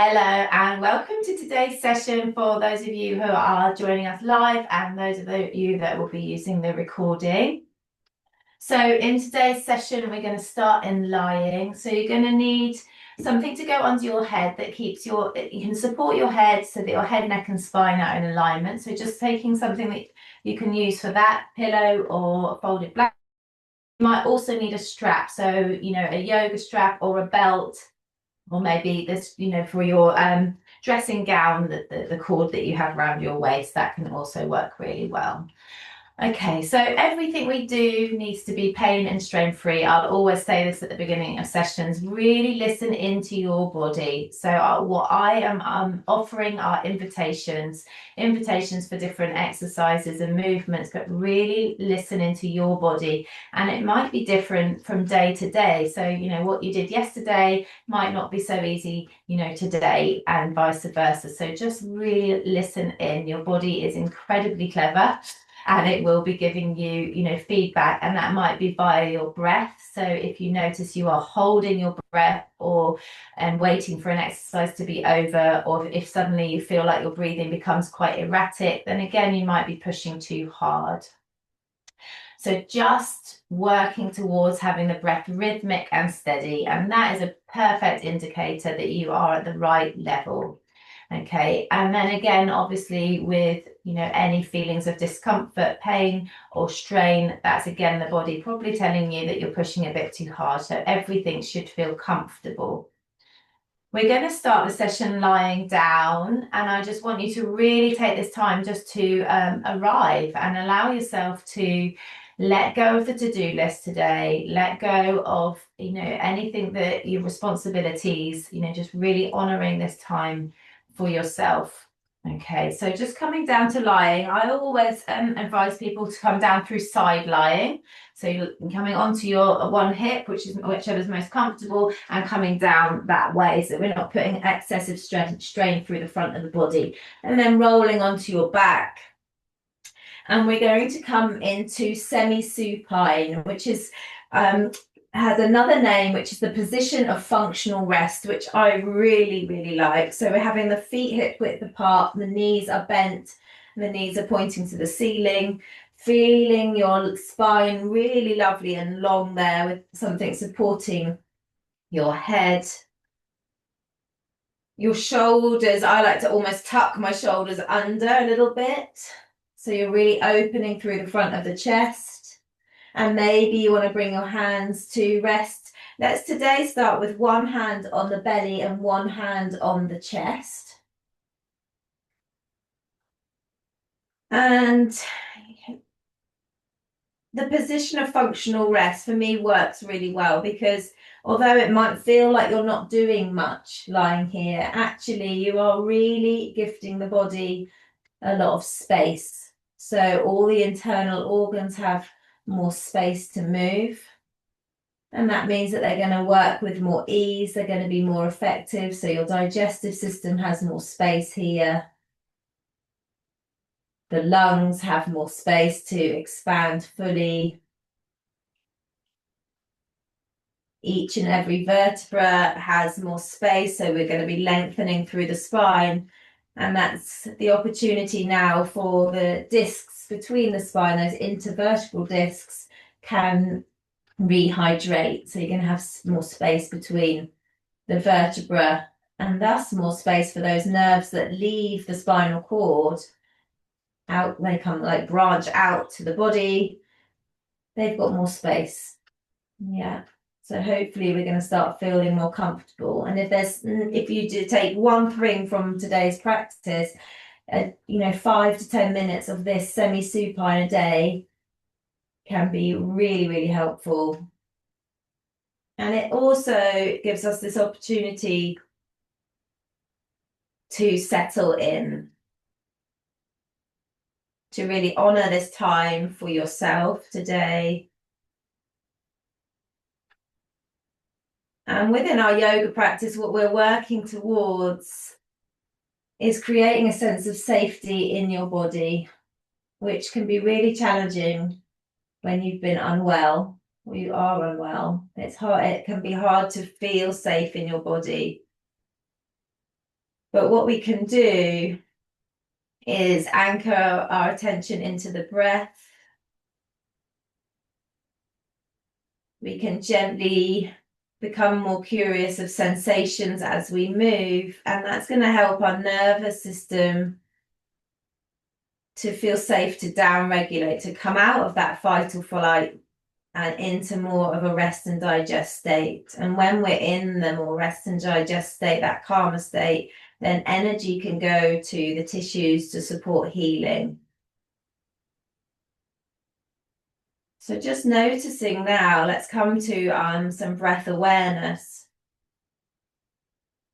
Hello and welcome to today's session for those of you who are joining us live and those of you that will be using the recording. So in today's session, we're going to start in lying. So you're going to need something to go under your head that keeps you can support your head so that your head, neck and spine are in alignment. So just taking something that you can use for that, pillow or a folded blanket. You might also need a strap. So, a yoga strap or a belt, or maybe this, for your dressing gown, the cord that you have around your waist, that can also work really well. Okay, so everything we do needs to be pain and strain free. I'll always say this at the beginning of sessions. Really listen into your body. So what I am offering are invitations for different exercises and movements, but really listen into your body. And it might be different from day to day. So, what you did yesterday might not be so easy, today, and vice versa. So just really listen in. Your body is incredibly clever, and it will be giving you, feedback, and that might be via your breath. So if you notice you are holding your breath or waiting for an exercise to be over, or if suddenly you feel like your breathing becomes quite erratic, then again, you might be pushing too hard. So just working towards having the breath rhythmic and steady, and that is a perfect indicator that you are at the right level. Okay, and then again, obviously with any feelings of discomfort, pain or strain, that's again the body probably telling you that you're pushing a bit too hard. So everything should feel comfortable. We're going to start the session lying down, and I just want you to really take this time just to arrive and allow yourself to let go of the to-do list today, let go of anything that your responsibilities, just really honoring this time for yourself. Okay, so just coming down to lying, I always advise people to come down through side lying. So you're coming onto your one hip, whichever is most comfortable, and coming down that way, so we're not putting excessive strain through the front of the body. And then rolling onto your back. And we're going to come into semi-supine, which is has another name, which is the position of functional rest, which I really, really like. So we're having the feet hip width apart, the knees are bent, and the knees are pointing to the ceiling, feeling your spine really lovely and long there with something supporting your head. Your shoulders, I like to almost tuck my shoulders under a little bit. So you're really opening through the front of the chest. And maybe you want to bring your hands to rest. Let's today start with one hand on the belly and one hand on the chest. And the position of functional rest for me works really well, because although it might feel like you're not doing much lying here, actually you are really gifting the body a lot of space. So all the internal organs have more space to move. And that means that they're going to work with more ease, they're going to be more effective. So your digestive system has more space here. The lungs have more space to expand fully. Each and every vertebra has more space, so we're going to be lengthening through the spine. And that's the opportunity now for the discs between the spine, those intervertebral discs, can rehydrate. So you're going to have more space between the vertebra, and thus more space for those nerves that leave the spinal cord out. They come branch out to the body. They've got more space. Yeah. So hopefully we're going to start feeling more comfortable. And if you do take one thing from today's practice, 5 to 10 minutes of this semi-supine a day can be really, really helpful. And it also gives us this opportunity to settle in, to really honor this time for yourself today. And within our yoga practice, what we're working towards is creating a sense of safety in your body, which can be really challenging when you've been unwell or you are unwell. It's hard. It can be hard to feel safe in your body. But what we can do is anchor our attention into the breath. We can gently become more curious of sensations as we move, and that's going to help our nervous system to feel safe to down-regulate, to come out of that fight or flight and into more of a rest and digest state. And when we're in the more rest and digest state, that calmer state, then energy can go to the tissues to support healing. So just noticing now, let's come to some breath awareness.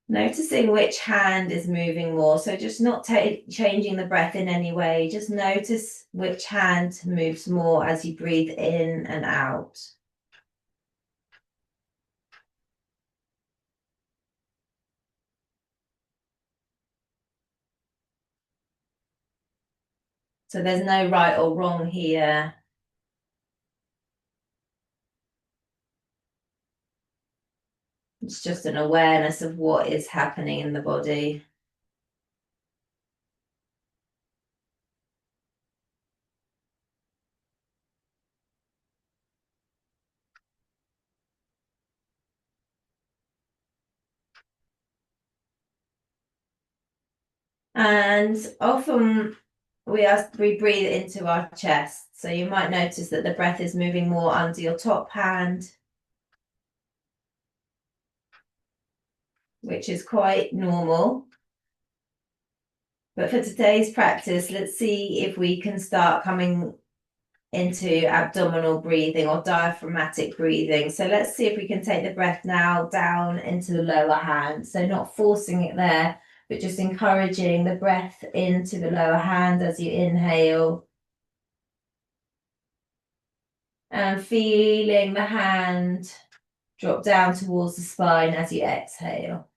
Noticing which hand is moving more. So just not changing the breath in any way. Just notice which hand moves more as you breathe in and out. So there's no right or wrong here. It's just an awareness of what is happening in the body. And often we breathe into our chest. So you might notice that the breath is moving more under your top hand, which is quite normal. But for today's practice, let's see if we can start coming into abdominal breathing or diaphragmatic breathing. So let's see if we can take the breath now down into the lower hand. So not forcing it there, but just encouraging the breath into the lower hand as you inhale. And feeling the hand drop down towards the spine as you exhale.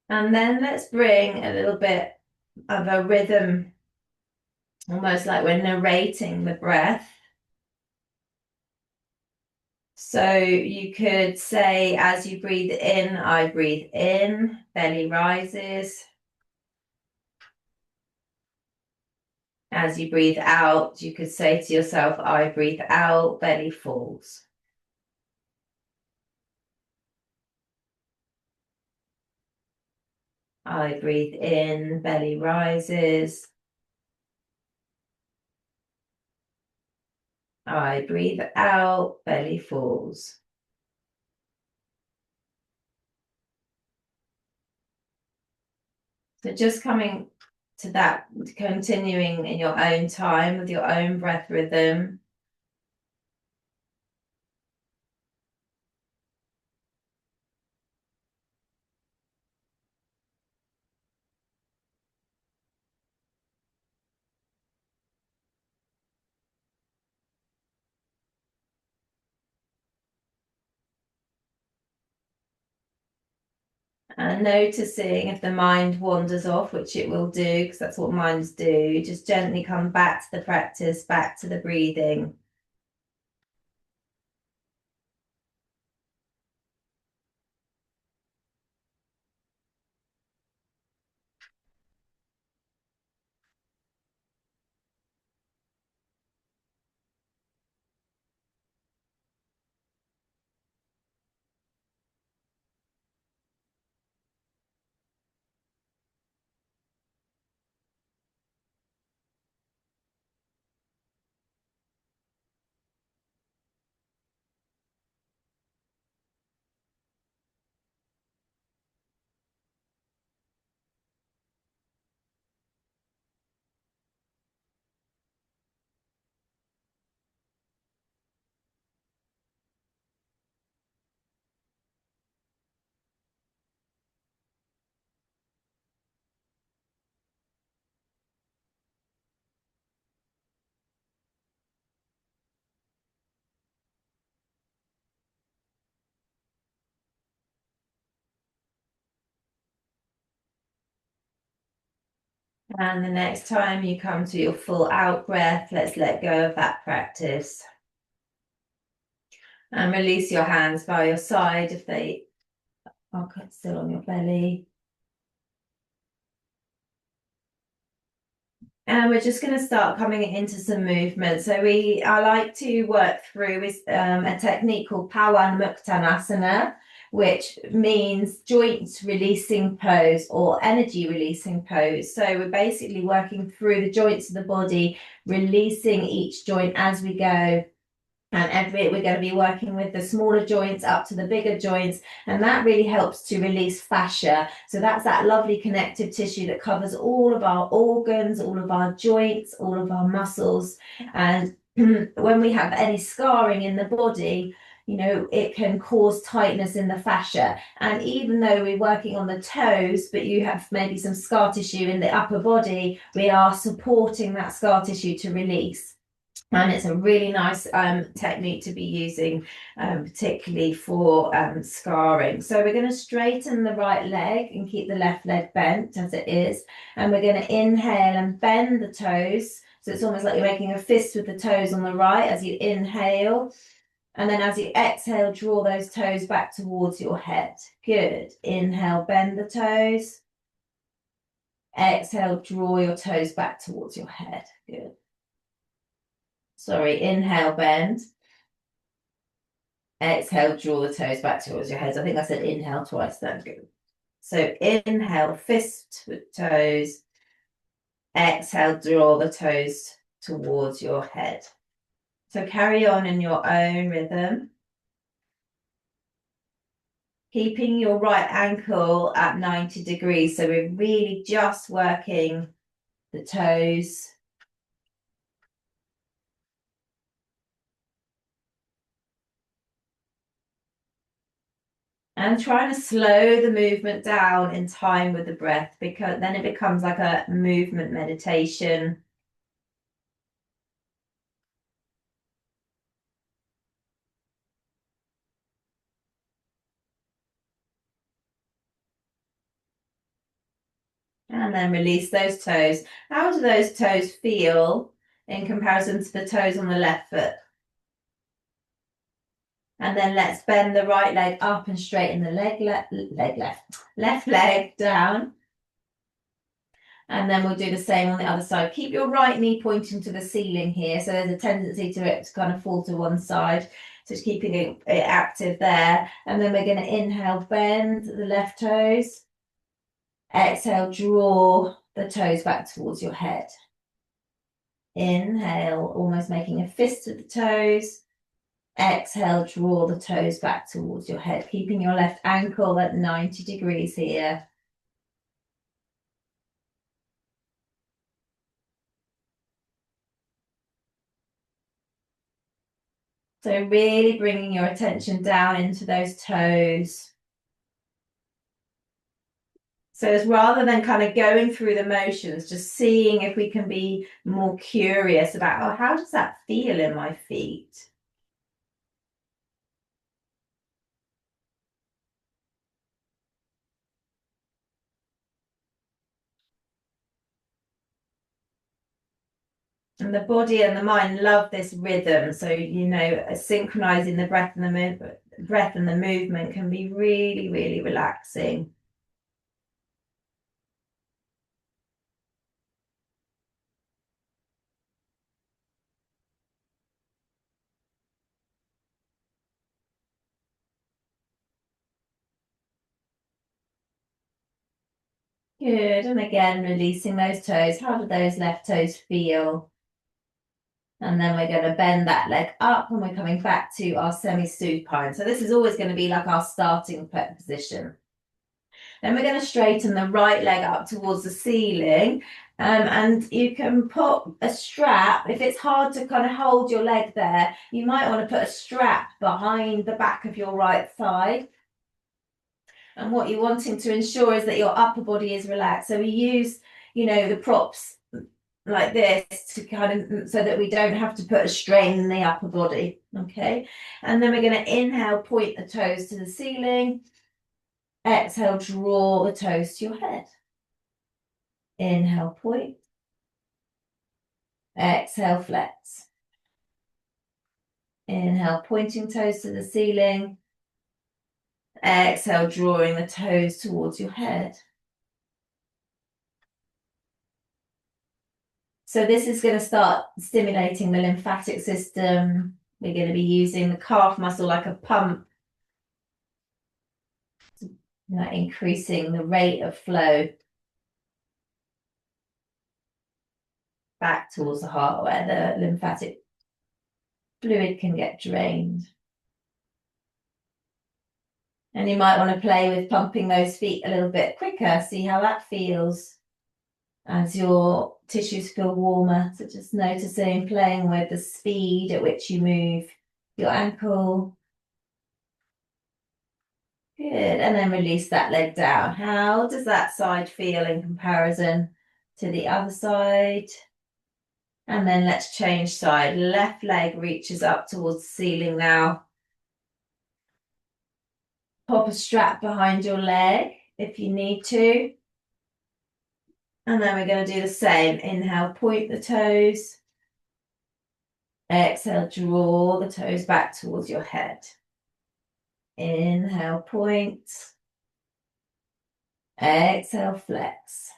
And then let's bring a little bit of a rhythm, almost like we're narrating the breath. So you could say, as you breathe in, I breathe in, belly rises. As you breathe out, you could say to yourself, I breathe out, belly falls. I breathe in, belly rises. I breathe out, belly falls. So just coming to that, continuing in your own time with your own breath rhythm. And noticing if the mind wanders off, which it will do, because that's what minds do, just gently come back to the practice, back to the breathing. And the next time you come to your full out breath, let's let go of that practice. And release your hands by your side if they are still on your belly. And we're just going to start coming into some movement. So I like to work through with a technique called Pawanmuktanasana, which means joint releasing pose or energy releasing pose. So we're basically working through the joints of the body, releasing each joint as we go. And we're going to be working with the smaller joints up to the bigger joints, and that really helps to release fascia. So that's that lovely connective tissue that covers all of our organs, all of our joints, all of our muscles. And when we have any scarring in the body, you know, it can cause tightness in the fascia. And even though we're working on the toes, but you have maybe some scar tissue in the upper body, we are supporting that scar tissue to release. And it's a really nice technique to be using, particularly for scarring. So we're going to straighten the right leg and keep the left leg bent as it is. And we're going to inhale and bend the toes. So it's almost like you're making a fist with the toes on the right as you inhale. And then as you exhale, draw those toes back towards your head. Good. Inhale, bend the toes. Exhale, draw your toes back towards your head. Good. Sorry, inhale, bend. Exhale, draw the toes back towards your head. I think I said inhale twice, that's good. So inhale, fist with toes. Exhale, draw the toes towards your head. So carry on in your own rhythm. Keeping your right ankle at 90 degrees. So we're really just working the toes. And trying to slow the movement down in time with the breath, because then it becomes like a movement meditation. And then release those toes. How do those toes feel in comparison to the toes on the left foot? And then let's bend the right leg up and straighten the left leg down. And then we'll do the same on the other side. Keep your right knee pointing to the ceiling here. So there's a tendency to it to kind of fall to one side. So just keeping it active there. And then we're going to inhale, bend the left toes. Exhale, draw the toes back towards your head. Inhale, almost making a fist with the toes. Exhale, draw the toes back towards your head, keeping your left ankle at 90 degrees here. So really bringing your attention down into those toes. So it's rather than kind of going through the motions, just seeing if we can be more curious about, oh, how does that feel in my feet? And the body and the mind love this rhythm. So, you know, synchronizing the breath and the movement can be really, really relaxing. Good. And again, releasing those toes. How do those left toes feel? And then we're going to bend that leg up and we're coming back to our semi-supine. So this is always going to be like our starting position. Then we're going to straighten the right leg up towards the ceiling. And you can put a strap, if it's hard to kind of hold your leg there, you might want to put a strap behind the back of your right thigh. And what you're wanting to ensure is that your upper body is relaxed. So we use, you know, the props like this to kind of, so that we don't have to put a strain in the upper body. Okay. And then we're going to inhale, point the toes to the ceiling. Exhale, draw the toes to your head. Inhale, point. Exhale, flex. Inhale, pointing toes to the ceiling. Exhale, drawing the toes towards your head. So this is going to start stimulating the lymphatic system. We're going to be using the calf muscle like a pump, increasing the rate of flow back towards the heart where the lymphatic fluid can get drained. And you might want to play with pumping those feet a little bit quicker, see how that feels as your tissues feel warmer. So just noticing, playing with the speed at which you move your ankle. Good, and then release that leg down. How does that side feel in comparison to the other side? And then let's change side. Left leg reaches up towards the ceiling now. Pop a strap behind your leg if you need to. And then we're going to do the same. Inhale, point the toes. Exhale, draw the toes back towards your head. Inhale, point. Exhale, flex.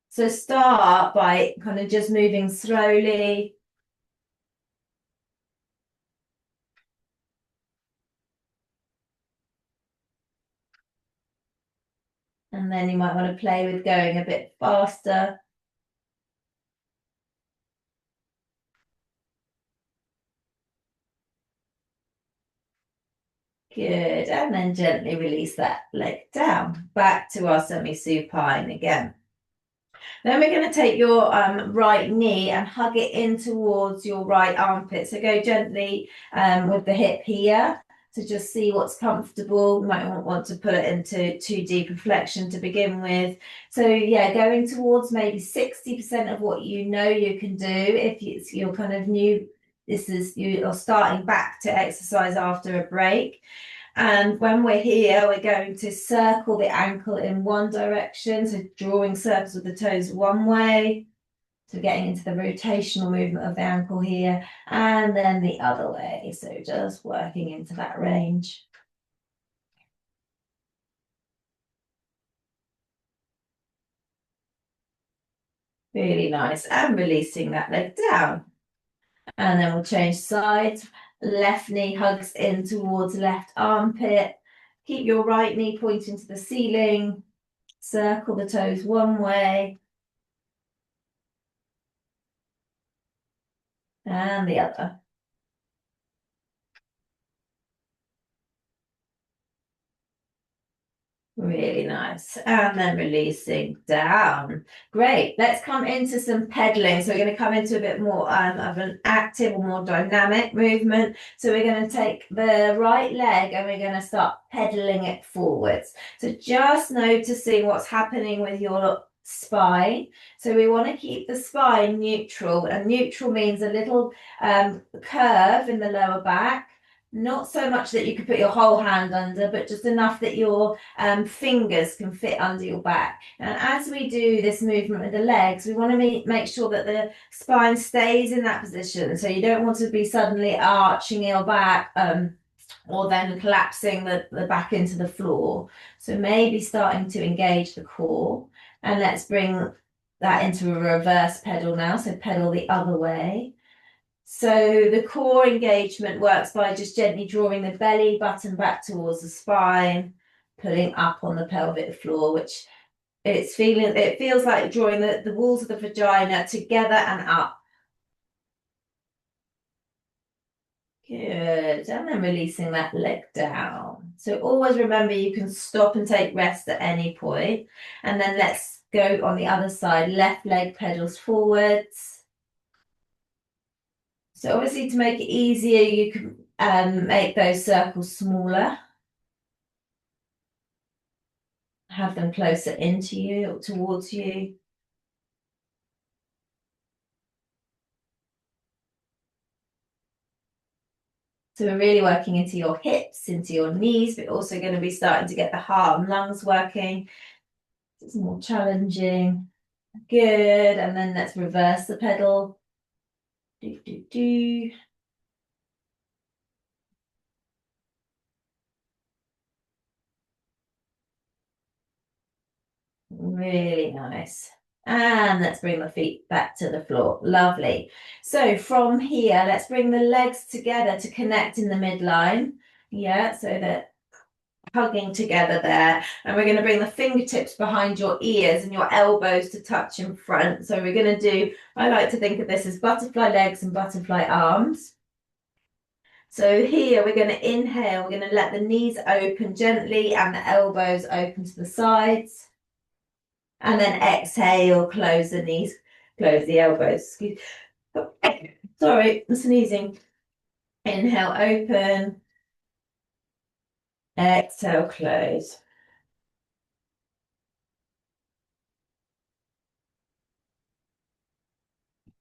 So start by kind of just moving slowly. And then you might want to play with going a bit faster. Good, and then gently release that leg down. Back to our semi-supine again. Then we're going to take your right knee and hug it in towards your right armpit. So go gently with the hip here to just see what's comfortable. You might want to put it into too deep a flexion to begin with. So yeah, going towards maybe 60% of what you know you can do. If you're kind of new, you're starting back to exercise after a break. And when we're here, we're going to circle the ankle in one direction, so drawing circles with the toes one way, so getting into the rotational movement of the ankle here, and then the other way, so just working into that range. Really nice, and releasing that leg down. And then we'll change sides. Left knee hugs in towards left armpit. Keep your right knee pointing to the ceiling. Circle the toes one way. And the other. Really nice. And then releasing down. Great. Let's come into some pedaling. So we're going to come into a bit more of an active or more dynamic movement. So we're going to take the right leg and we're going to start pedaling it forwards. So just noticing what's happening with your spine. So we want to keep the spine neutral, and neutral means a little curve in the lower back. Not so much that you could put your whole hand under, but just enough that your fingers can fit under your back. And as we do this movement with the legs, we want to make sure that the spine stays in that position. So you don't want to be suddenly arching your back or then collapsing the back into the floor. So maybe starting to engage the core. And let's bring that into a reverse pedal now. So pedal the other way. So the core engagement works by just gently drawing the belly button back towards the spine, pulling up on the pelvic floor, which it feels like drawing the walls of the vagina together and up. Good, and then releasing that leg down. So always remember you can stop and take rest at any point. And then let's go on the other side, left leg pedals forwards. So obviously to make it easier, you can make those circles smaller. Have them closer into you or towards you. So we're really working into your hips, into your knees, but also going to be starting to get the heart and lungs working. It's more challenging. Good. And then let's reverse the pedal. Do, do, do. Really nice. And let's bring the feet back to the floor. Lovely. So from here, let's bring the legs together to connect in the midline. Yeah, so that hugging together there. And we're going to bring the fingertips behind your ears and your elbows to touch in front. So we're going to do, I like to think of this as butterfly legs and butterfly arms. So here we're going to inhale, we're going to let the knees open gently and the elbows open to the sides. And then exhale, close the knees, close the elbows. Sorry, I'm sneezing. Inhale, open. Exhale, close.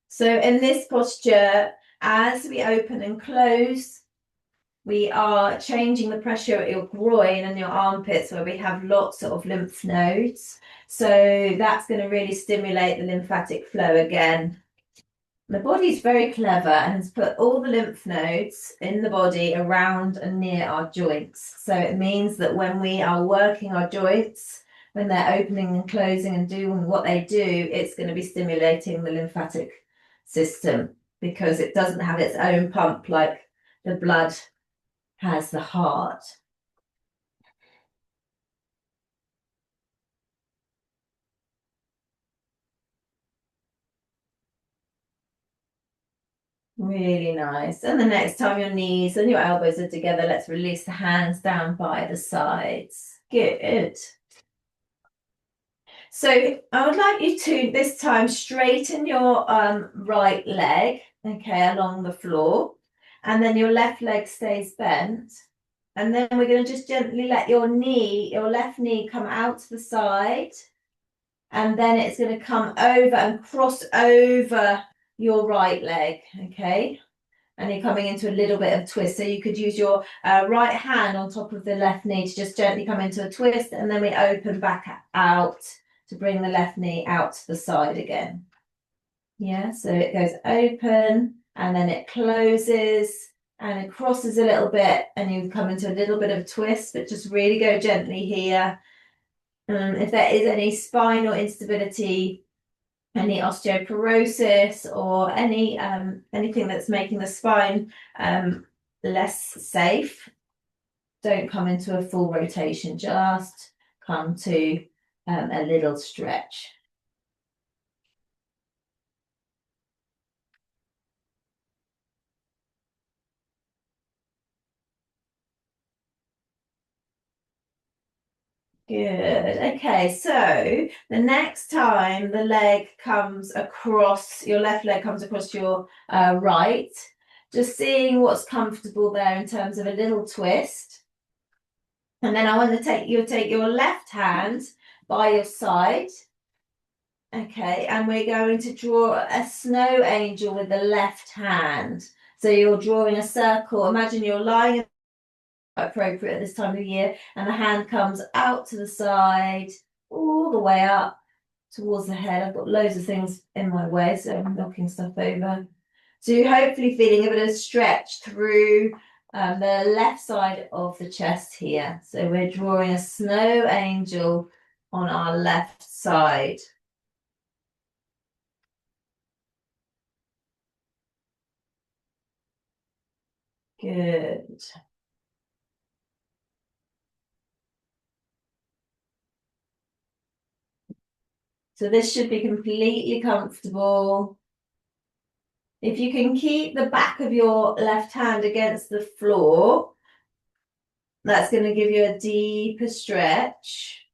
So in this posture, as we open and close, we are changing the pressure at your groin and your armpits where we have lots of lymph nodes. So that's going to really stimulate the lymphatic flow again. The body's very clever and has put all the lymph nodes in the body around and near our joints. So it means that when we are working our joints, when they're opening and closing and doing what they do, it's going to be stimulating the lymphatic system because it doesn't have its own pump like the blood has the heart. Really nice. And the next time your knees and your elbows are together, let's release the hands down by the sides. Good. So I would like you to this time straighten your right leg, okay, along the floor, and then your left leg stays bent. And then we're going to just gently let your left knee come out to the side, and then it's going to come over and cross over your right leg, okay? And you're coming into a little bit of twist. So you could use your right hand on top of the left knee to just gently come into a twist, and then we open back out to bring the left knee out to the side again. Yeah, so it goes open and then it closes and it crosses a little bit and you come into a little bit of a twist, but just really go gently here. If there is any spinal instability, any osteoporosis or any anything that's making the spine less safe, don't come into a full rotation, just come to a little stretch. Good. Okay, so the next time the leg comes across, your left leg comes across your right, just seeing what's comfortable there in terms of a little twist. And then I want to take your left hand by your side. Okay, and we're going to draw a snow angel with the left hand. So you're drawing a circle. Imagine you're lying appropriate at this time of year, and the hand comes out to the side, all the way up towards the head. I've got loads of things in my way, so I'm knocking stuff over. So you're hopefully feeling a bit of stretch through the left side of the chest here. So we're drawing a snow angel on our left side. Good. So this should be completely comfortable. If you can keep the back of your left hand against the floor, that's going to give you a deeper stretch.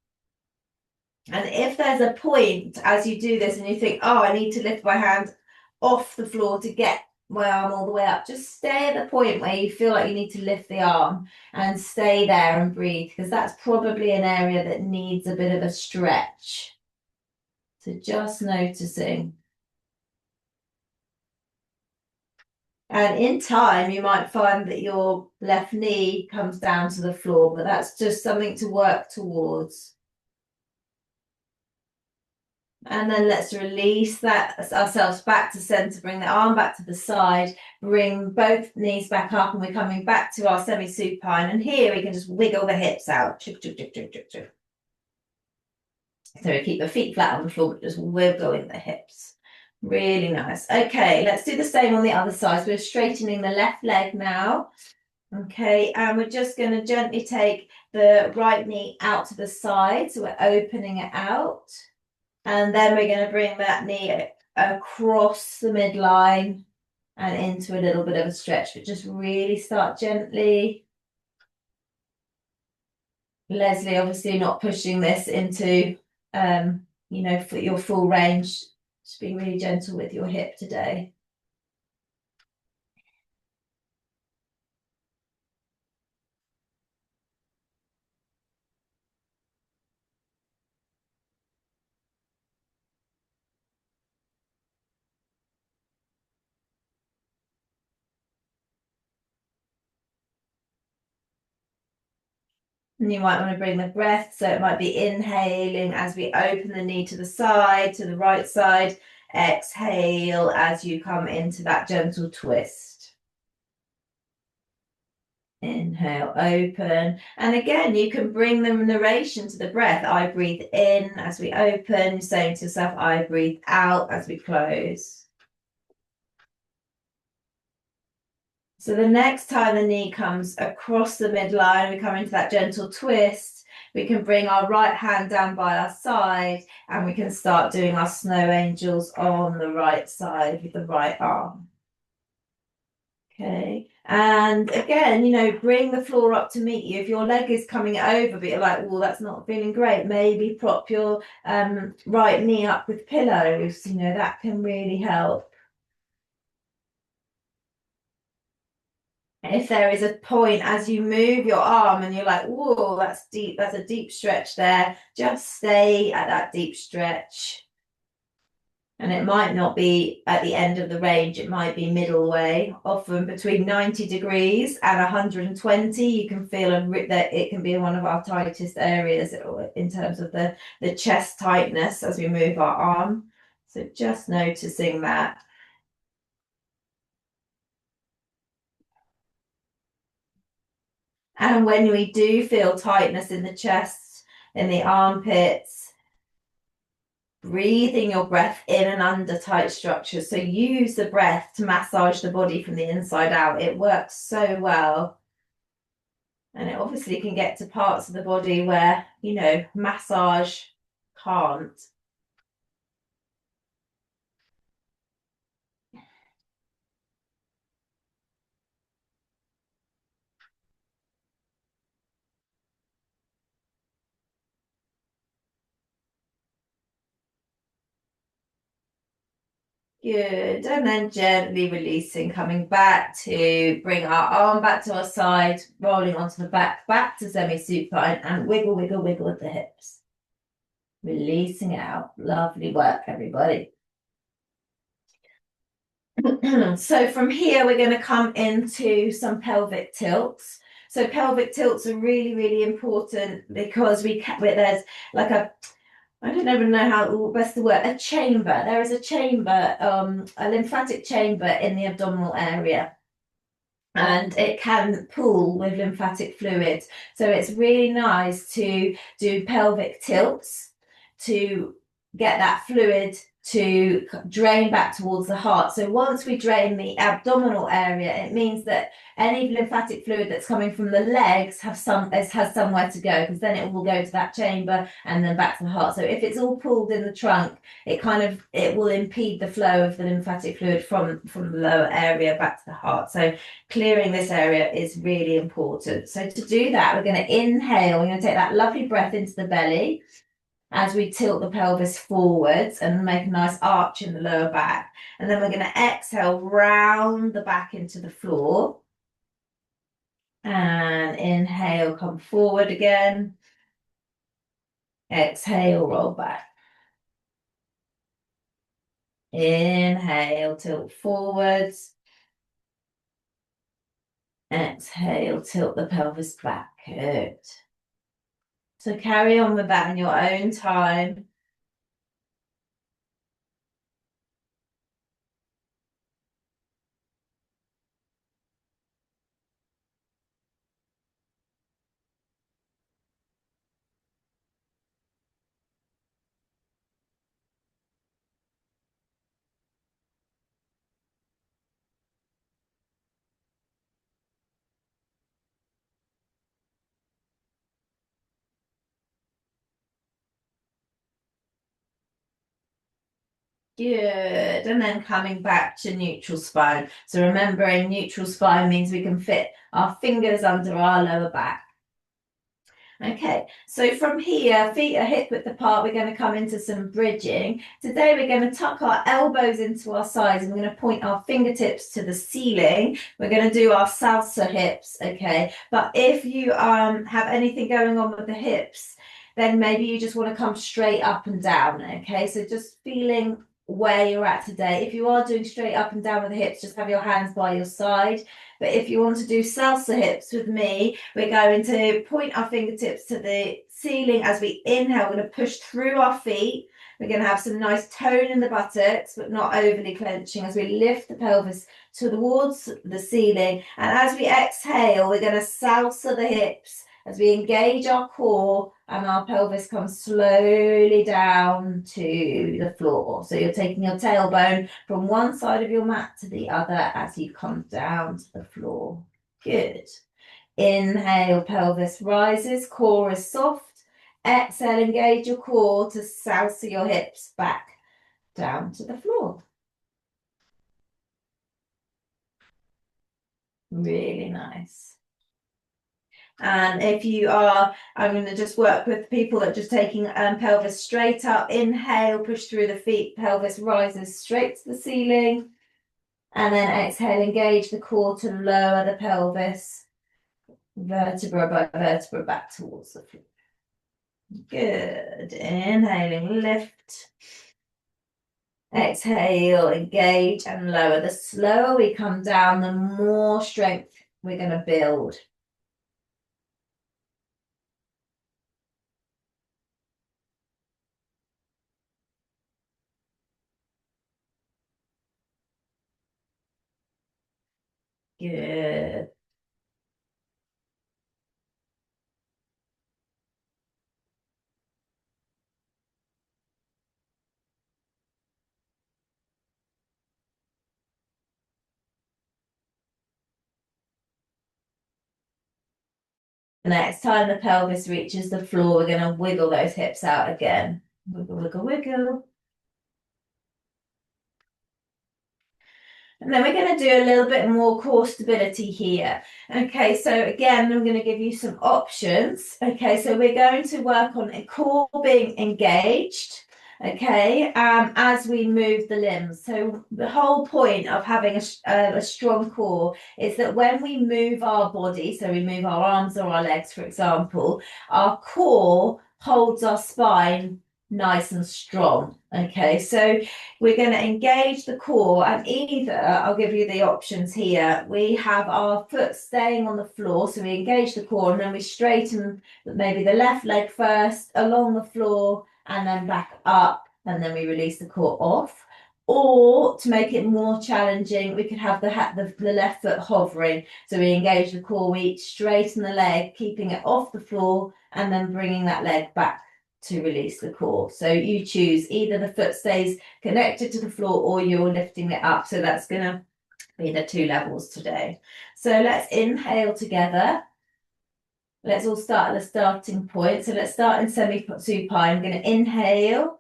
And if there's a point as you do this and you think, oh, I need to lift my hand off the floor to get my arm all the way up, just stay at the point where you feel like you need to lift the arm and stay there and breathe, because that's probably an area that needs a bit of a stretch. So just noticing. And in time, you might find that your left knee comes down to the floor, but that's just something to work towards. And then let's release that ourselves back to center, bring the arm back to the side, bring both knees back up, and we're coming back to our semi-supine. And here we can just wiggle the hips out. So we keep the feet flat on the floor, but just wiggling the hips. Really nice. Okay, let's do the same on the other side. So we're straightening the left leg now. Okay, and we're just going to gently take the right knee out to the side. So we're opening it out. And then we're going to bring that knee across the midline and into a little bit of a stretch, but just really start gently. Leslie, obviously not pushing this into, for your full range. Just being really gentle with your hip today. And you might want to bring the breath, so it might be inhaling as we open the knee to the side, to the right side. Exhale as you come into that gentle twist. Inhale, open. And again, you can bring the narration to the breath. I breathe in as we open, saying to yourself, I breathe out as we close. So the next time the knee comes across the midline, we come into that gentle twist, we can bring our right hand down by our side and we can start doing our snow angels on the right side with the right arm. Okay, and again, bring the floor up to meet you. If your leg is coming over, but you're like, well, that's not feeling great, maybe prop your right knee up with pillows. That can really help. If there is a point as you move your arm and you're like, whoa, that's deep, that's a deep stretch there, just stay at that deep stretch. And it might not be at the end of the range, it might be middle way. Often between 90 degrees and 120, you can feel that it can be one of our tightest areas in terms of the chest tightness as we move our arm. So just noticing that. And when we do feel tightness in the chest, in the armpits, breathing your breath in and under tight structures. So use the breath to massage the body from the inside out. It works so well. And it obviously can get to parts of the body where, massage can't. Good. And then gently releasing, coming back to bring our arm back to our side, rolling onto the back to semi-supine, and wiggle, wiggle, wiggle with the hips. Releasing out. Lovely work, everybody. So from here, we're going to come into some pelvic tilts. So pelvic tilts are really, really important because there's like I don't even know how best the word, a chamber. There is a chamber, a lymphatic chamber in the abdominal area. And it can pool with lymphatic fluid. So it's really nice to do pelvic tilts to get that fluid to drain back towards the heart. So once we drain the abdominal area, it means that any lymphatic fluid that's coming from the legs has somewhere to go, because then it will go to that chamber and then back to the heart. So if it's all pulled in the trunk, it will impede the flow of the lymphatic fluid from the lower area back to the heart. So clearing this area is really important. So to do that, we're going to inhale. We're going to take that lovely breath into the belly as we tilt the pelvis forwards and make a nice arch in the lower back. And then we're going to exhale, round the back into the floor. And inhale, come forward again. Exhale, roll back. Inhale, tilt forwards. Exhale, tilt the pelvis back. Good. So carry on with that in your own time. Good. And then coming back to neutral spine. So remembering neutral spine means we can fit our fingers under our lower back. Okay, so from here, feet are hip width apart, we're going to come into some bridging. Today we're going to tuck our elbows into our sides and we're going to point our fingertips to the ceiling. We're going to do our salsa hips, okay? But if you have anything going on with the hips, then maybe you just want to come straight up and down, okay? So just feeling where you're at today. If you are doing straight up and down with the hips, just have your hands by your side. But if you want to do salsa hips with me, we're going to point our fingertips to the ceiling as we inhale. We're going to push through our feet. We're going to have some nice tone in the buttocks, but not overly clenching as we lift the pelvis towards the ceiling. And as we exhale, we're going to salsa the hips as we engage our core and our pelvis comes slowly down to the floor. So you're taking your tailbone from one side of your mat to the other as you come down to the floor. Good. Inhale, pelvis rises, core is soft. Exhale, engage your core to salsa your hips back down to the floor. Really nice. And if you are, I'm going to just work with people that are just taking pelvis straight up. Inhale, push through the feet, pelvis rises straight to the ceiling. And then exhale, engage the core to lower the pelvis, vertebra by vertebra back towards the floor. Good. Inhaling, lift. Exhale, engage and lower. The slower we come down, the more strength we're going to build. Good. Next time the pelvis reaches the floor, we're going to wiggle those hips out again. Wiggle, wiggle, wiggle. And then we're going to do a little bit more core stability here. Okay, so again, I'm going to give you some options. Okay, so we're going to work on a core being engaged. Okay, as we move the limbs. So the whole point of having a strong core is that when we move our body, so we move our arms or our legs, for example, our core holds our spine nice and strong. Okay, so we're going to engage the core, and either I'll give you the options here. We have our foot staying on the floor, so we engage the core and then we straighten maybe the left leg first along the floor and then back up, and then we release the core off. Or to make it more challenging, we could have the left foot hovering. So we engage the core, we straighten the leg, keeping it off the floor, and then bringing that leg back to release the core. So you choose, either the foot stays connected to the floor or you're lifting it up. So that's going to be the 2 levels today. So let's inhale together. Let's all start at the starting point. So let's start in semi-supine. I'm going to inhale,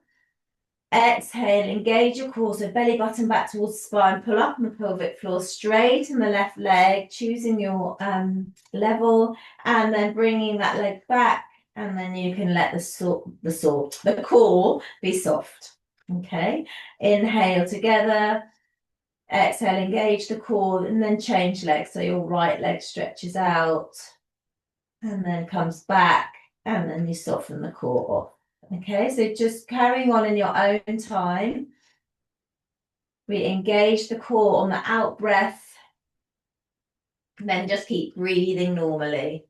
exhale, engage your core. So belly button back towards the spine, pull up on the pelvic floor, straighten the left leg, choosing your level, and then bringing that leg back. And then you can let the core be soft. Okay, inhale together, exhale, engage the core, and then change legs. So your right leg stretches out and then comes back, and then you soften the core off. Okay, so just carrying on in your own time. We engage the core on the out breath. And then just keep breathing normally.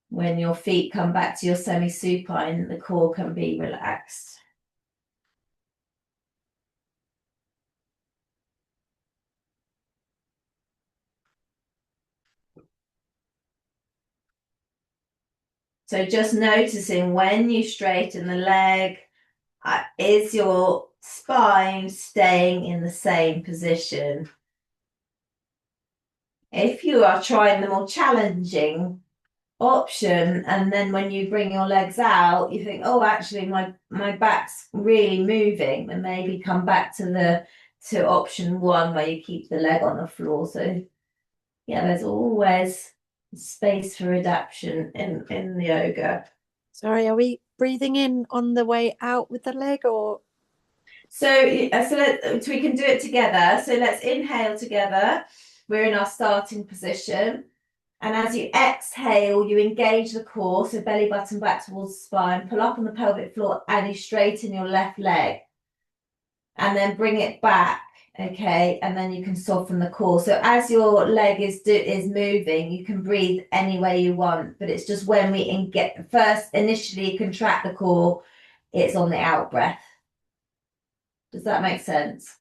When your feet come back to your semi-supine, the core can be relaxed. So just noticing when you straighten the leg, is your spine staying in the same position? If you are trying the more challenging option, and then when you bring your legs out, you think, oh, actually my back's really moving, then maybe come back to option one where you keep the leg on the floor. So yeah, there's always space for adaptation in the yoga. Sorry, are we breathing in on the way out with the leg or? So we can do it together. So let's inhale together. We're in our starting position. And as you exhale, you engage the core, so belly button back towards the spine, pull up on the pelvic floor, and you straighten your left leg. And then bring it back, okay? And then you can soften the core. So as your leg is moving, you can breathe any way you want, but it's just when we initially contract the core, it's on the out breath. Does that make sense?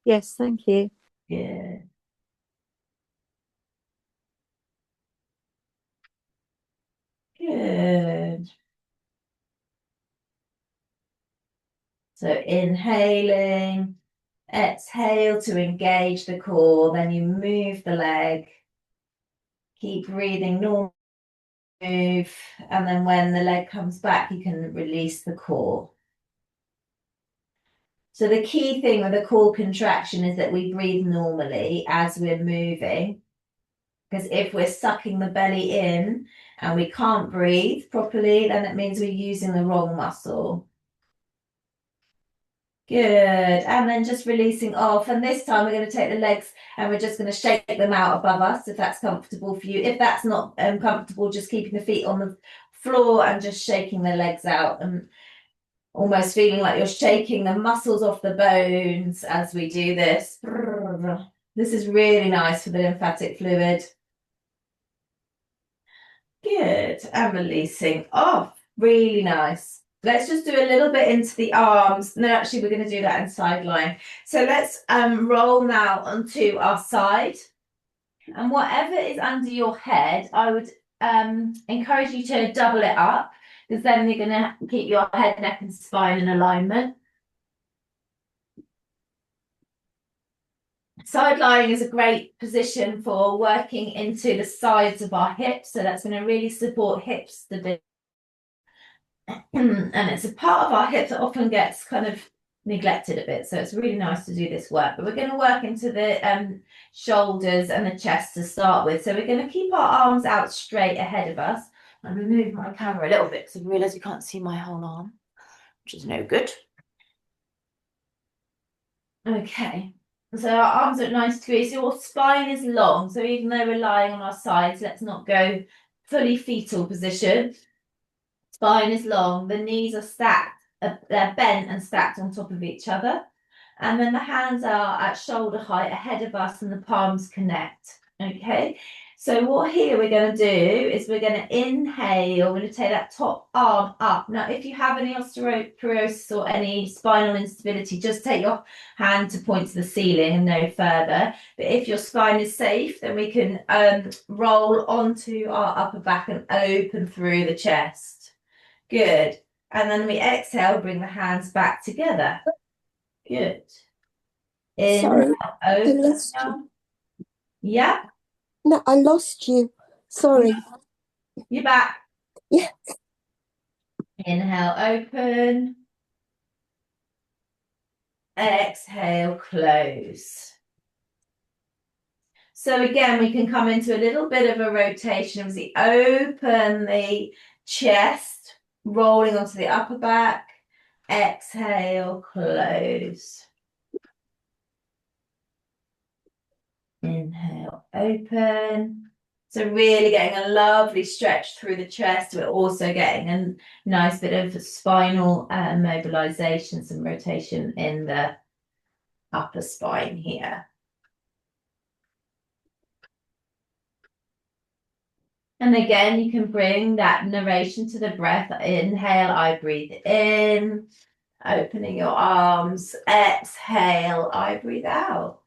Yes, thank you. Yeah. Good. So inhaling, exhale to engage the core, then you move the leg. Keep breathing normal, move, and then when the leg comes back, you can release the core. So the key thing with the core contraction is that we breathe normally as we're moving. Because if we're sucking the belly in and we can't breathe properly, then it means we're using the wrong muscle. Good. And then just releasing off. And this time we're going to take the legs and we're just going to shake them out above us if that's comfortable for you. If that's not comfortable, just keeping the feet on the floor and just shaking the legs out and almost feeling like you're shaking the muscles off the bones as we do this. This is really nice for the lymphatic fluid. Good. And releasing off. Really nice. Let's just do a little bit into the arms. No, actually, we're going to do that in side lying. So let's roll now onto our side. And whatever is under your head, I would encourage you to double it up, because then you're going to keep your head, neck, and spine in alignment. Side lying is a great position for working into the sides of our hips. So that's going to really support hip stability. And it's a part of our hip that often gets kind of neglected a bit. So it's really nice to do this work. But we're going to work into the shoulders and the chest to start with. So we're going to keep our arms out straight ahead of us. I'm going to move my camera a little bit because I realise you can't see my whole arm, which is no good. Okay. So our arms are at 90 degrees. Your spine is long. So even though we're lying on our sides, let's not go fully fetal position. Spine is long, the knees are stacked, they're bent and stacked on top of each other. And then the hands are at shoulder height ahead of us and the palms connect. Okay, so what here we're going to do is we're going to inhale, we're going to take that top arm up. Now, if you have any osteoporosis or any spinal instability, just take your hand to point to the ceiling and no further. But if your spine is safe, then we can roll onto our upper back and open through the chest. Good. And then we exhale, bring the hands back together. Good. Sorry, I Open lost you. down. Yeah. No, I lost you. Sorry. You're back. Yeah. Inhale, open. Exhale, close. So again, we can come into a little bit of a rotation. Obviously, open the chest, rolling onto the upper back. Exhale, close. Inhale, open. So really getting a lovely stretch through the chest. We're also getting a nice bit of spinal mobilization, some rotation in the upper spine here. And again, you can bring that narration to the breath. Inhale, I breathe in, opening your arms. Exhale, I breathe out.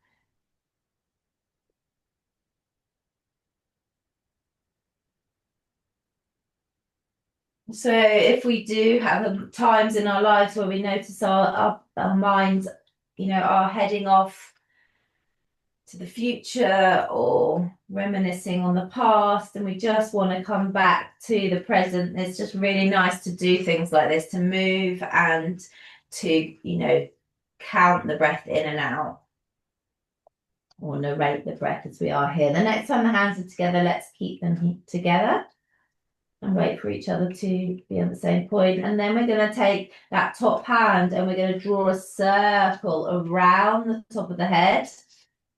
So if we do have times in our lives where we notice our minds, are heading off to the future or reminiscing on the past, and we just want to come back to the present, it's just really nice to do things like this, to move and to, count the breath in and out, or narrate the breath as we are here. The next time the hands are together, let's keep them together and wait for each other to be on the same point. And then we're going to take that top hand and we're going to draw a circle around the top of the head,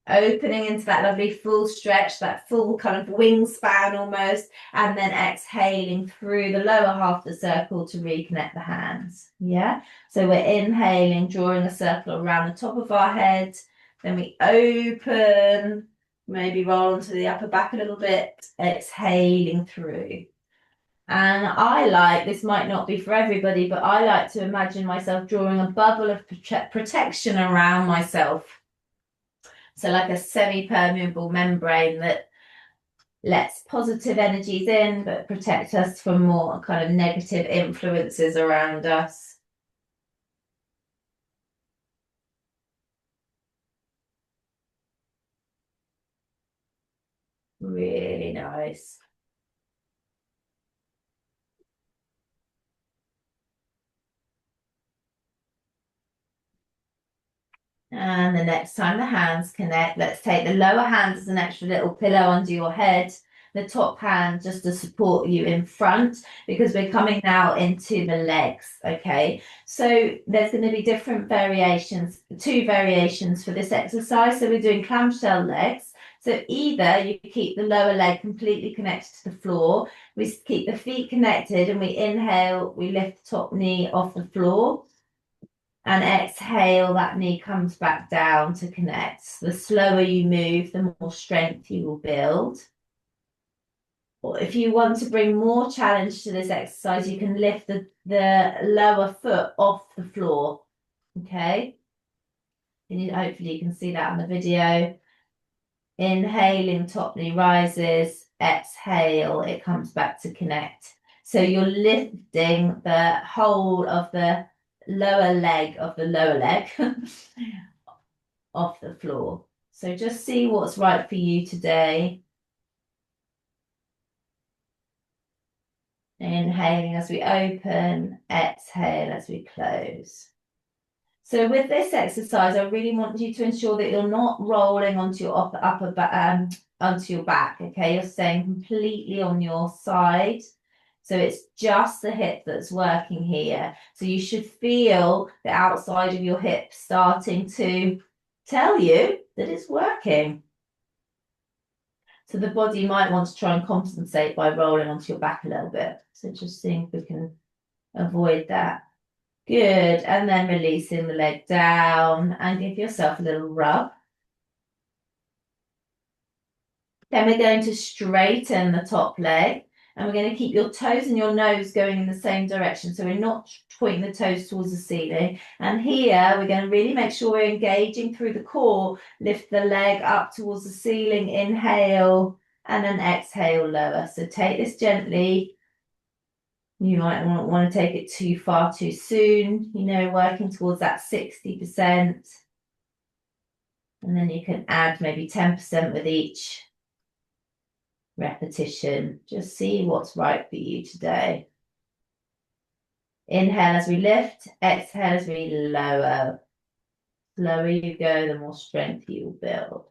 opening into that lovely full stretch, that full kind of wingspan almost, and then exhaling through the lower half of the circle to reconnect the hands. Yeah, so we're inhaling, drawing a circle around the top of our head, then we open, maybe roll onto the upper back a little bit, exhaling through. And this might not be for everybody, but I like to imagine myself drawing a bubble of protection around myself. So like a semi-permeable membrane that lets positive energies in, but protects us from more kind of negative influences around us. Really nice. And the next time the hands connect, let's take the lower hand as an extra little pillow under your head, the top hand just to support you in front, because we're coming now into the legs. Okay, so there's going to be different variations, 2 variations for this exercise. So we're doing clamshell legs. So either you keep the lower leg completely connected to the floor, we keep the feet connected, and we inhale, we lift the top knee off the floor, and exhale, that knee comes back down to connect. The slower you move, the more strength you will build. Or if you want to bring more challenge to this exercise, you can lift the lower foot off the floor. Okay. And hopefully you can see that on the video. Inhaling, top knee rises. Exhale, it comes back to connect. So you're lifting the whole of the lower leg of the lower leg off the floor. So just see what's right for you today. Inhaling as we open, exhale as we close. So with this exercise, I really want you to ensure that you're not rolling onto your upper back, onto your back. Okay, you're staying completely on your side. So it's just the hip that's working here. So you should feel the outside of your hip starting to tell you that it's working. So the body might want to try and compensate by rolling onto your back a little bit. So just seeing if we can avoid that. Good. And then releasing the leg down and give yourself a little rub. Then we're going to straighten the top leg, and we're going to keep your toes and your nose going in the same direction. So we're not pointing the toes towards the ceiling. And here we're going to really make sure we're engaging through the core. Lift the leg up towards the ceiling. Inhale, and then exhale, lower. So take this gently. You might not want to take it too far too soon, working towards that 60%. And then you can add maybe 10% with each repetition. Just see what's right for you today. Inhale as we lift, exhale as we lower. The lower you go, the more strength you will build.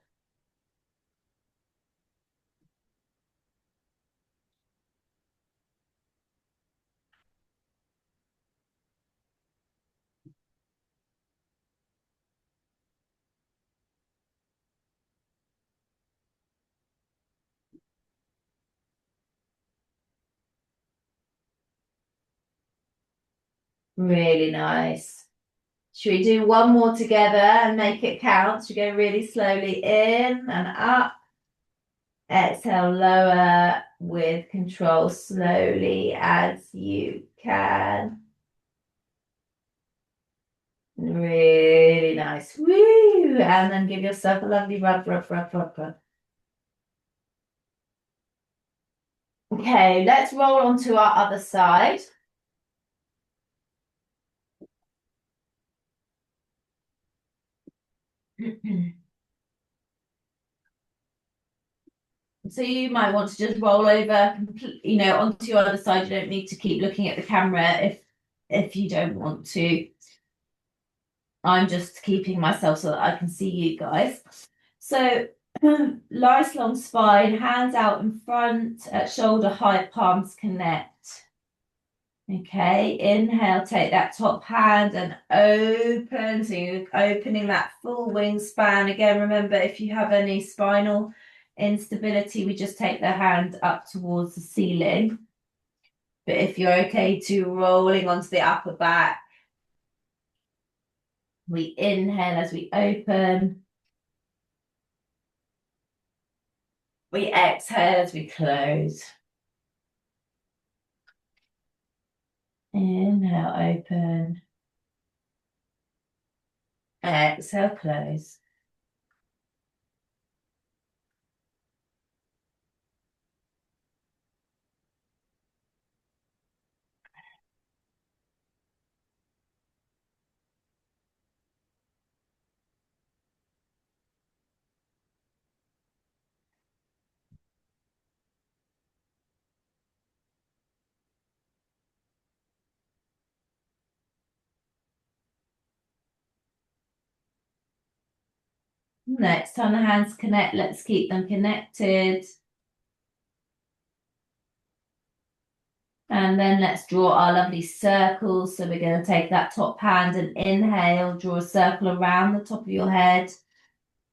Really nice. Should we do one more together and make it count? Should we go really slowly in and up? Exhale, lower with control slowly as you can. Really nice. Woo! And then give yourself a lovely rub, rub, rub, rub, rub. Okay, let's roll on to our other side. So you might want to just roll over, onto your other side. You don't need to keep looking at the camera if you don't want to. I'm just keeping myself so that I can see you guys. So nice long spine, hands out in front at shoulder height, palms connect. Okay, inhale, take that top hand and open. So you're opening that full wingspan. Again, remember if you have any spinal instability, we just take the hand up towards the ceiling. But if you're okay to rolling onto the upper back, we inhale as we open. We exhale as we close. Inhale, open. Exhale, close. Next time the hands connect, let's keep them connected. And then let's draw our lovely circles. So we're going to take that top hand and inhale, draw a circle around the top of your head.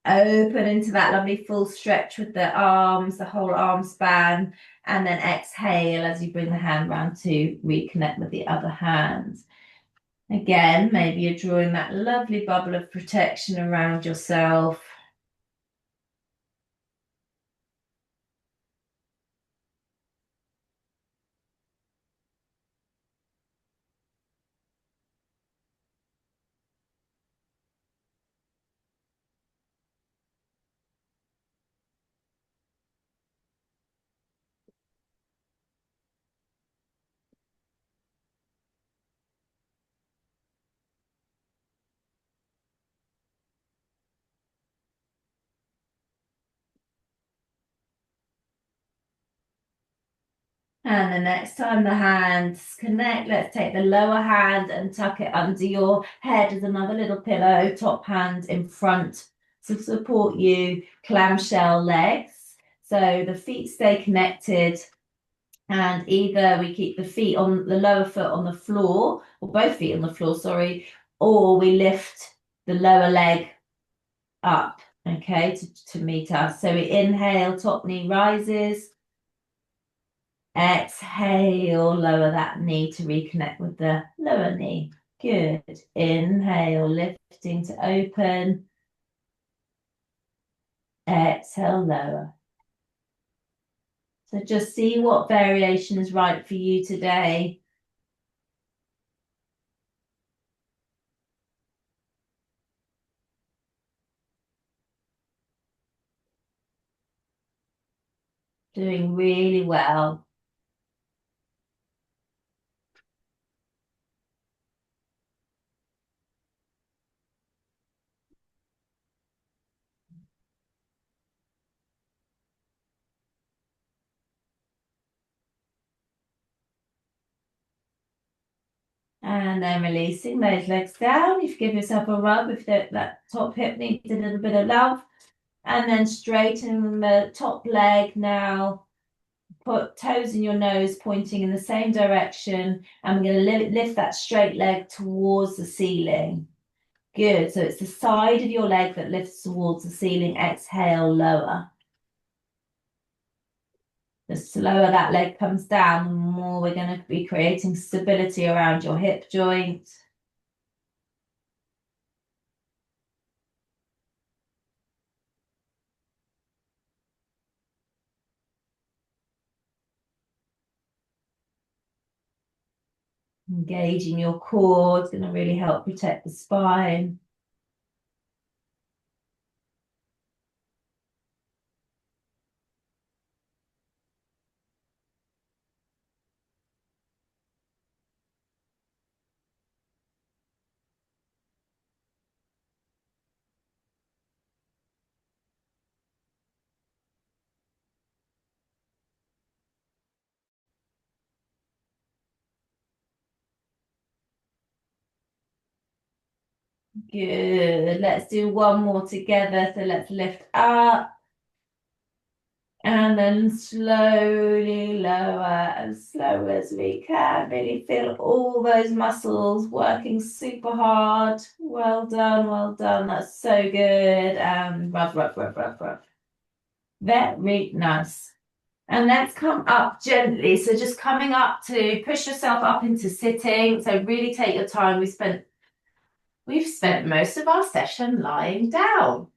Open into that lovely full stretch with the arms, the whole arm span. And then exhale as you bring the hand round to reconnect with the other hand. Again, maybe you're drawing that lovely bubble of protection around yourself. And the next time the hands connect, let's take the lower hand and tuck it under your head as another little pillow, top hand in front to support you, clamshell legs. So the feet stay connected, and either we keep the feet on the lower foot on the floor, or both feet on the floor, sorry, or we lift the lower leg up, okay, to meet us. So we inhale, top knee rises. Exhale, lower that knee to reconnect with the lower knee. Good. Inhale, lifting to open. Exhale, lower. So just see what variation is right for you today. Doing really well. And then releasing those legs down. You give yourself a rub if that top hip needs a little bit of love. And then straighten the top leg now. Put toes in your nose pointing in the same direction. And we're going to lift that straight leg towards the ceiling. Good. So it's the side of your leg that lifts towards the ceiling. Exhale, lower. The slower that leg comes down, the more we're going to be creating stability around your hip joint. Engaging your core is going to really help protect the spine. Good. Let's do one more together. So let's lift up and then slowly lower as slow as we can. Really feel all those muscles working super hard. Well done, well done. That's so good. And rub, rub, rub, rub, rub. Very nice. And let's come up gently. So just coming up to push yourself up into sitting. So really take your time. We've spent most of our session lying down.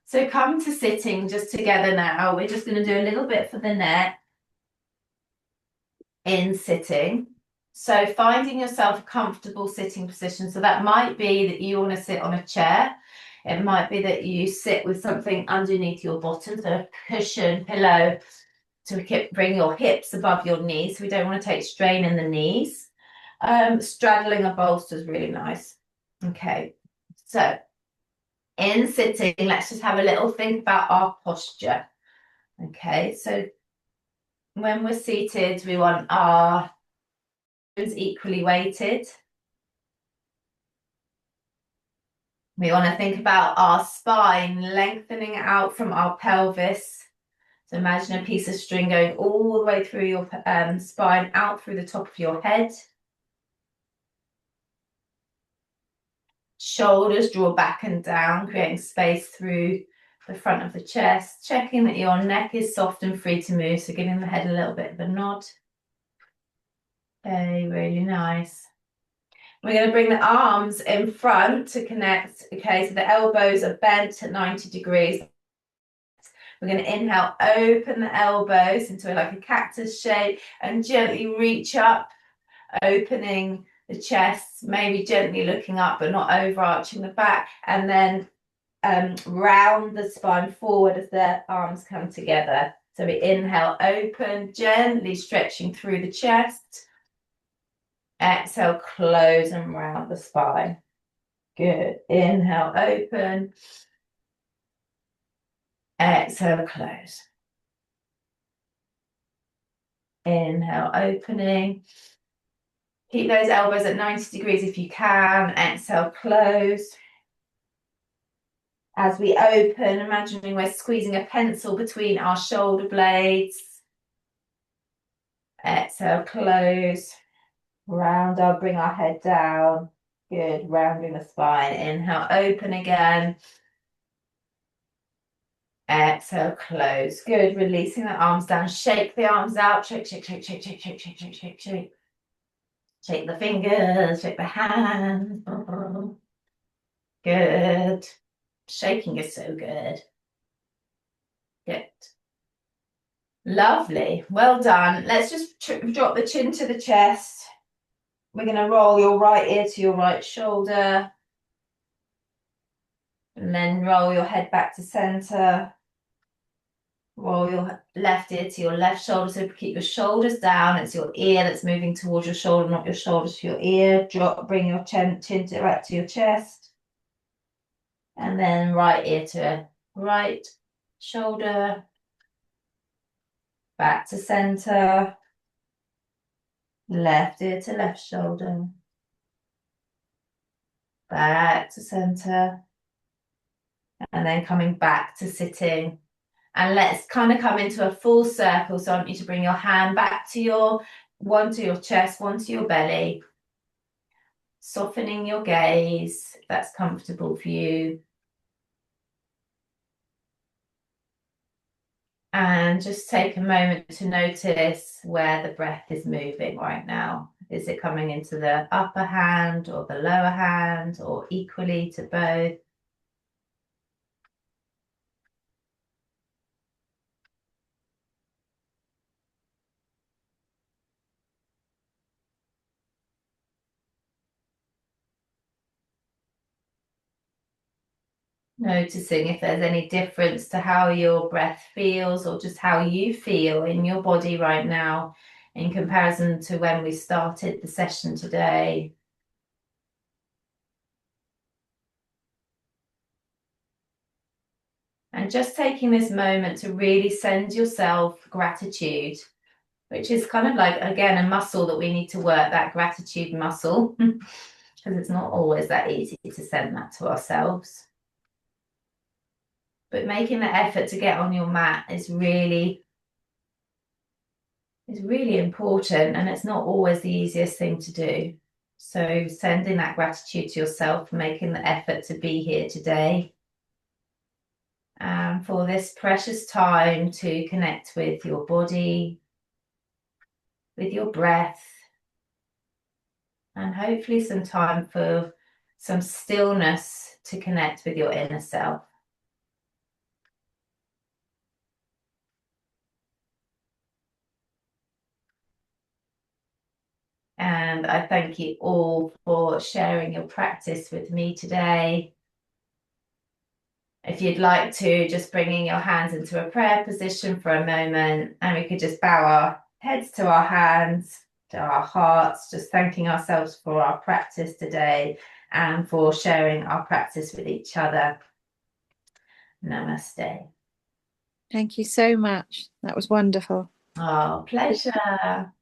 So come to sitting just together now. We're just going to do a little bit for the neck in sitting. So finding yourself a comfortable sitting position. So that might be that you want to sit on a chair. It might be that you sit with something underneath your bottom, so a cushion, pillow, to bring your hips above your knees. So we don't want to take strain in the knees. Straddling a bolster is really nice. Okay, so in sitting, let's just have a little think about our posture. Okay, so when we're seated, we want our toes equally weighted. We want to think about our spine lengthening out from our pelvis. So imagine a piece of string going all the way through your spine, out through the top of your head. Shoulders draw back and down, creating space through the front of the chest, checking that your neck is soft and free to move, so giving the head a little bit of a nod. Okay, really nice. We're going to bring the arms in front to connect. Okay, so the elbows are bent at 90 degrees. We're going to inhale, open the elbows into like a cactus shape and gently reach up, opening the chest, maybe gently looking up but not overarching the back, and then round the spine forward as the arms come together. So we inhale, open, gently stretching through the chest. Exhale, close and round the spine. Good. Inhale, open. Exhale, close. Inhale, opening. Keep those elbows at 90 degrees if you can. Exhale, close. As we open, imagining we're squeezing a pencil between our shoulder blades. Exhale, close. Round up, bring our head down. Good, rounding the spine. Inhale, open again. Exhale, close. Good, releasing the arms down. Shake the arms out. Shake, shake, shake, shake, shake, shake, shake, shake, shake, shake. Shake the fingers, shake the hands. Good. Shaking is so good. Good. Lovely. Well done. Let's just drop the chin to the chest. We're going to roll your right ear to your right shoulder. And then roll your head back to center. Roll your left ear to your left shoulder. So keep your shoulders down. It's your ear that's moving towards your shoulder, not your shoulder to your ear. Drop, bring your chin right to your chest. And then right ear to right shoulder. Back to center. Left ear to left shoulder. Back to center. And then coming back to sitting. And let's kind of come into a full circle. So I want you to bring your hand back to one to your chest, one to your belly. Softening your gaze, if that's comfortable for you. And just take a moment to notice where the breath is moving right now. Is it coming into the upper hand or the lower hand or equally to both? Noticing if there's any difference to how your breath feels or just how you feel in your body right now in comparison to when we started the session today. And just taking this moment to really send yourself gratitude, which is kind of like, again, a muscle that we need to work, that gratitude muscle, because it's not always that easy to send that to ourselves. But making the effort to get on your mat is really important, and it's not always the easiest thing to do. So sending that gratitude to yourself, making the effort to be here today, and for this precious time to connect with your body, with your breath, and hopefully some time for some stillness to connect with your inner self. And I thank you all for sharing your practice with me today. If you'd like to, just bringing your hands into a prayer position for a moment, and we could just bow our heads to our hands, to our hearts, just thanking ourselves for our practice today and for sharing our practice with each other. Namaste. Thank you so much. That was wonderful. Oh, pleasure.